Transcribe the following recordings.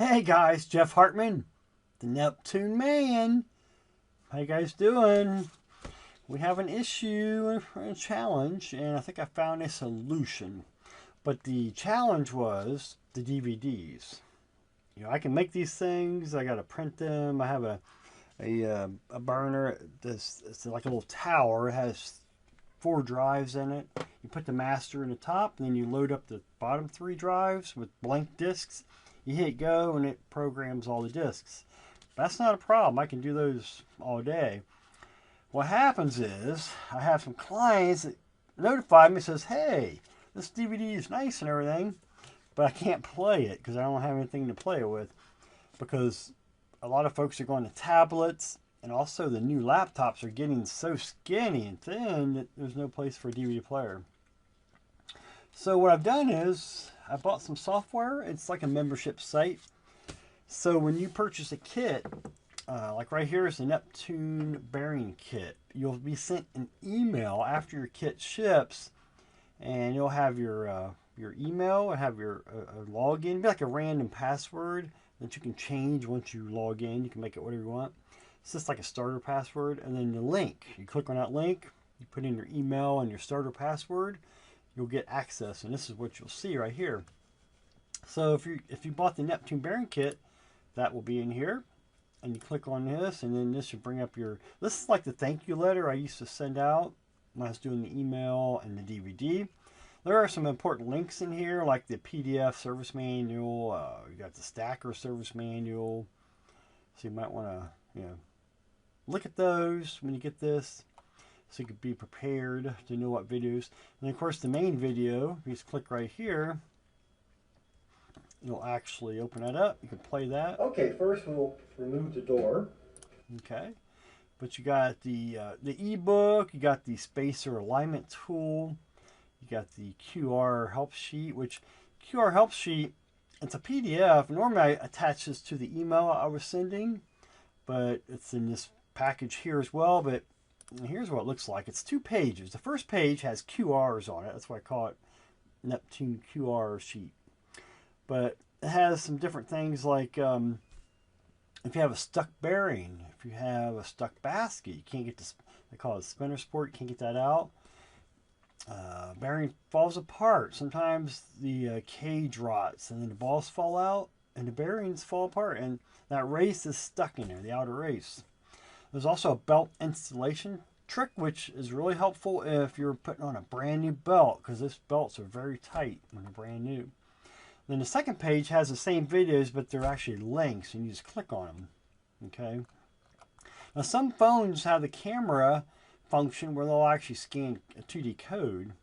Hey guys, Jeff Hartman, the Neptune Man. How you guys doing? We have an issue, a challenge, and I think I found a solution. But the challenge was the DVDs. I can make these things. I got to print them. I have a burner. It's like a little tower. It has 4 drives in it. You put the master in the top, and then you load up the bottom 3 drives with blank discs. You hit go, and it programs all the discs. That's not a problem. I can do those all day. What happens is I have some clients that notify me, says, "Hey, this DVD is nice and everything, but I can't play it because I don't have anything to play it with." Because a lot of folks are going to tablets, and also the new laptops are getting so skinny and thin that there's no place for a DVD player. So what I've done is I bought some software. It's like a membership site. So when you purchase a kit, like right here is the Neptune bearing kit, you'll be sent an email after your kit ships, and you'll have your email and have your login. It'll be like a random password that you can change once you log in. You can make it whatever you want. It's just like a starter password, and then the link. You click on that link, you put in your email and your starter password, you'll get access, and this is what you'll see right here. So if you bought the Neptune bearing kit, that will be in here, and you click on this, and then this should bring up your. This is like the thank you letter I used to send out when I was doing the email and the DVD. There are some important links in here, like the PDF service manual. You got the Stacker service manual, so you might want to look at those when you get this, so you could be prepared to know what videos. And of course, the main video, you just click right here, you'll actually open that up. You can play that. Okay, first we'll remove the door. Okay, but you got the ebook, you got the spacer alignment tool, you got the QR help sheet, which QR help sheet, it's a PDF. Normally I attach this to the email I was sending, but it's in this package here as well. But here's what it looks like. It's 2 pages. The first page has QRs on it. That's why I call it Neptune QR sheet. But it has some different things like if you have a stuck bearing, if you have a stuck basket, you can't get this, they call it spinner support, you can't get that out. Bearing falls apart. Sometimes the cage rots and then the balls fall out and the bearings fall apart, and that race is stuck in there, the outer race. There's also a belt installation trick, which is really helpful if you're putting on a brand new belt, because these belts are very tight when they're brand new. Then the second page has the same videos, but they're actually links, and you just click on them. Okay. Now some phones have the camera function where they'll actually scan a 2D code,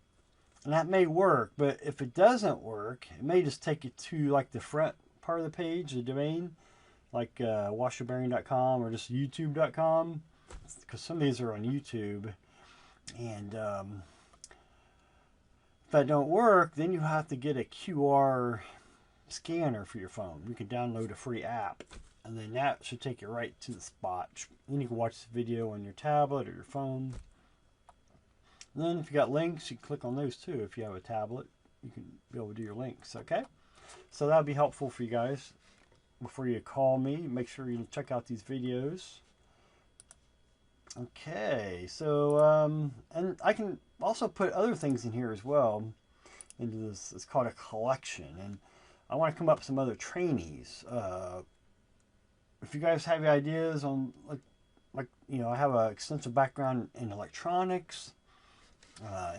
and that may work. But if it doesn't work, it may just take you to like the front part of the page, the domain, like washerbearing.com or just youtube.com, because some of these are on YouTube. And if that don't work, then you have to get a QR scanner for your phone. You can download a free app, and then that should take you right to the spot. Then you can watch the video on your tablet or your phone. And then if you got links, you can click on those too. If you have a tablet, you can be able to do your links. Okay, so that'll be helpful for you guys. Before you call me, make sure you check out these videos. Okay, so and I can also put other things in here as well into this. It's called a collection, and I want to come up with some other trainees. If you guys have ideas on like I have an extensive background in electronics,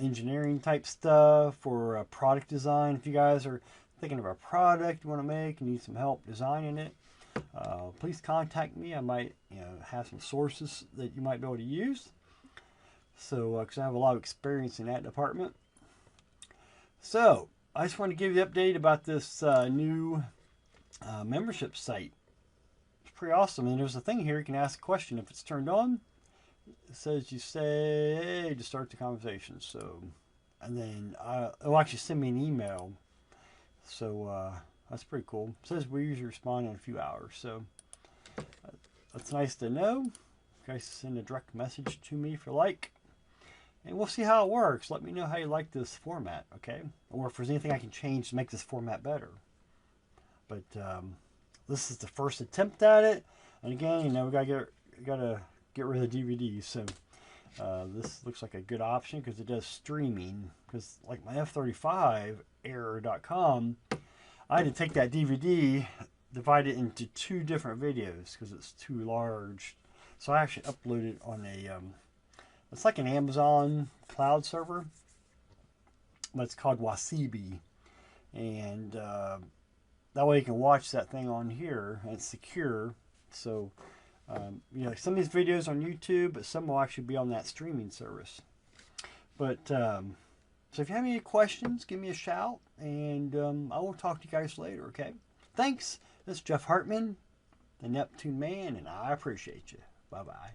engineering type stuff, or product design. If you guys are thinking of a product you want to make and need some help designing it, please contact me. I might have some sources that you might be able to use. So because I have a lot of experience in that department. So I just want to give you an update about this new membership site. It's pretty awesome. And there's a thing here, you can ask a question. If it's turned on, it says you say to start the conversation. So, and then it'll actually send me an email. So that's pretty cool. It says we usually respond in a few hours. So that's nice to know. You guys send a direct message to me if you like. And we'll see how it works. Let me know how you like this format, okay? Or if there's anything I can change to make this format better. But this is the first attempt at it. And again, you know, we gotta get rid of the DVD. So this looks like a good option because it does streaming. Because like my F-35 error.com, I had to take that DVD, divide it into 2 different videos because it's too large. So I actually uploaded on a, it's like an Amazon cloud server, but it's called Wasibi. And that way you can watch that thing on here, and it's secure. So, you know, some of these videos on YouTube, but some will actually be on that streaming service. But, so if you have any questions, give me a shout, and I will talk to you guys later, okay? Thanks. This is Jeff Hartman, the Neptune Man, and I appreciate you. Bye-bye.